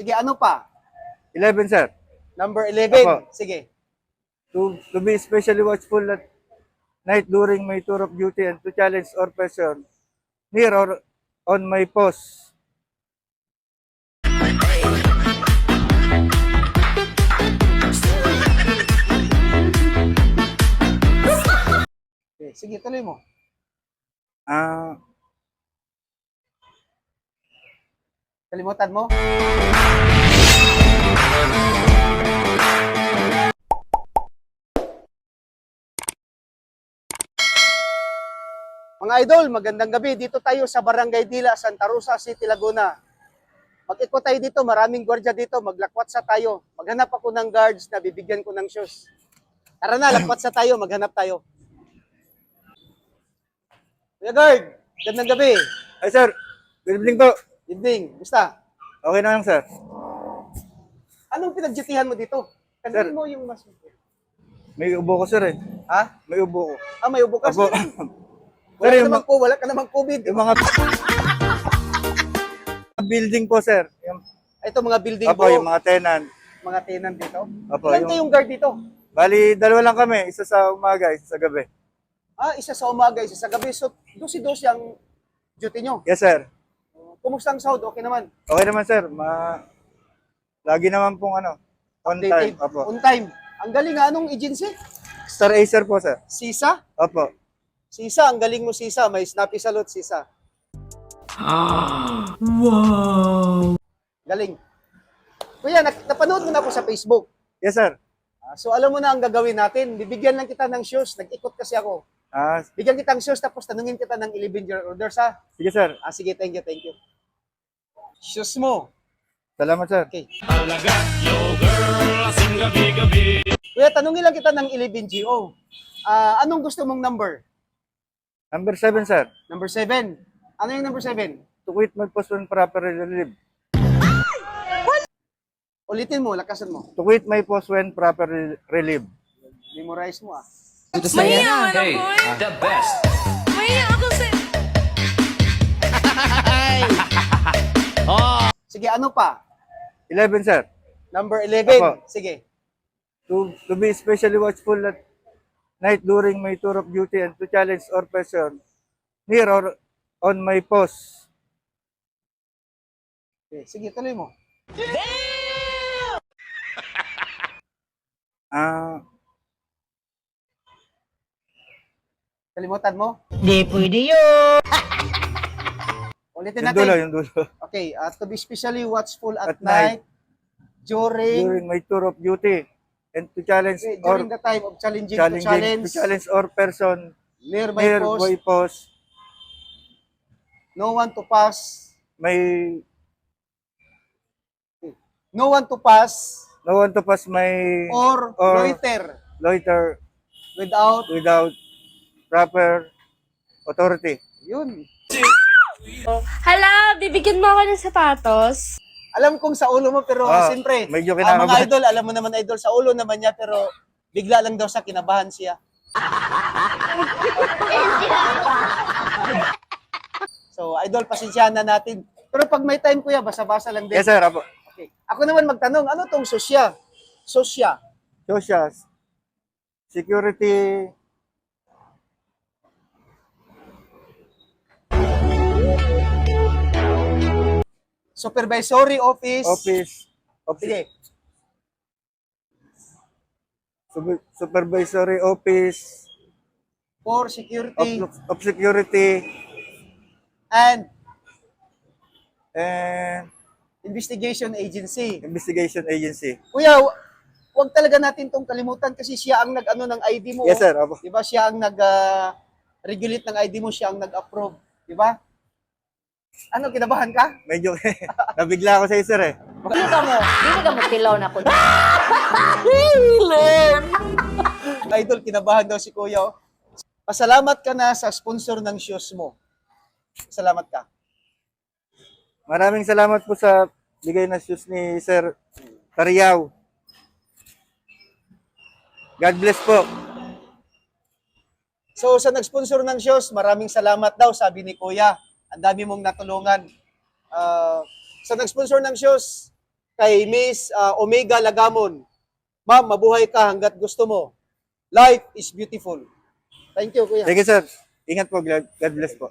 Sige, ano pa? 11, sir. Number 11. Apo. Sige. To be especially watchful at night during my tour of duty and to challenge or person near or on my post. Okay, sige, tuloy mo. Ah, Kalimutan mo? Mga idol, magandang gabi. Dito tayo sa Barangay Dila, Santa Rosa City, Laguna. Mag-ikot tayo dito, maraming gwardiya dito, maglakwatsa tayo. Maghanap ako ng guards na bibigyan ko ng shoes. Tara na, lakwatsa tayo, maghanap tayo. Kuya guard, magandang gabi. ay, sir. Good evening po. Evening, gusta? Okay na lang, sir. Anong pinagjutihan mo dito? Kanina Sir. mo yung mas... May ubo ko, sir, eh. Ha? May ubo ko. Ah, may ubo ka. Apo. Wala Sir, ka yung namang wala ka namang COVID. Yung mga building po, sir. Ito mga building Apo, po, yung mga tenant. mga tenant dito. Apo, Ilan yung- kayong guard dito? Bali, dalawa lang kami. Isa sa umaga, isa sa gabi. Ah, isa sa umaga, isa sa gabi. So, dosi-dosi ang duty nyo. Yes, sir. Kumusta ang sahod? Okay naman. Okay naman, sir. Lagi naman pong on time. Updated. Apo. On time. Ang galing nga, anong agency? Star Acer po, sir. Sisa? Opo. Sisa, ang galing mo Sisa. May snappy salute, Sisa. Wow! Galing. Kuya, napanood mo na ako sa Facebook. Yes, sir. So, alam mo na ang gagawin natin. Bibigyan lang kita ng shoes. Nag-ikot kasi ako. Bigyan kita ng shoes, tapos tanungin kita ng 11-year orders, ha? Sige, sir. Sige, thank you, thank you. Shoes mo. Salamat, sir. Okay. Kuya, tanungin lang kita ng 11GO. Anong gusto mong number? Number 7, sir. Number 7. Ano yung number 7? To quit my post when properly relieved. Ulitin mo, lakasan mo. To quit my post when properly relieved. Memorize mo, Maya, Hey, the best. Maya ako sa... Sige, ano pa? 11, sir. Number 11. Apo. Sige. To be especially watchful at night during my tour of duty and to challenge or person near or on my post. Okay, sige, tuloy mo. Ah, Kalimutan mo? Di pwede yun. Ulitin yung natin. dulo, yung dulo. Okay, to be especially watchful at, At night. night, during During my tour of duty and to challenge or during the time of challenging to challenge or person nearby near post, my post no one to pass, may no one to pass, no one to pass my or Or- loiter without without, proper authority. yun. Hala, bibigyan mo ako ng sapatos? Alam kong sa ulo mo, pero siyempre, medyo mga kinakabahan. idol, alam mo naman idol, sa ulo naman niya, pero bigla lang daw sa kinabahan siya. So, idol, pasensyahan na natin. Pero pag may time, kuya, basa-basa lang din. Yes, sir. Apo. Okay. Ako naman magtanong, ano tong sosya? Sosya. Social security Supervisory office. office Sige. supervisory office For security of security and and investigation agency. investigation agency. Kuya, wag talaga natin tong kalimutan kasi siya ang nag-ano ng ID mo. Yes, sir. Apo. Di ba? Siya ang nag-regulate ng ID mo, siya ang nag-approve. Di ba? Ano, kinabahan ka? Medyo nabigla ako sa sir eh. Dili ka mo tilaw na po. Idol, kinabahan daw si Kuya. Oh. Pasalamat ka na sa sponsor ng shoes mo. Salamat ka. Maraming salamat po sa bigay na shoes ni Sir Tariyaw. God bless po. So, sa nag-sponsor ng shoes, maraming salamat daw, sabi ni Kuya. Ang dami mong natulungan. Sa nag-sponsor ng shoes, kay Miss Omega Lagamon. Ma'am, mabuhay ka hanggat gusto mo. Life is beautiful. Thank you, kuya. Thank you, sir. Ingat po. God bless po.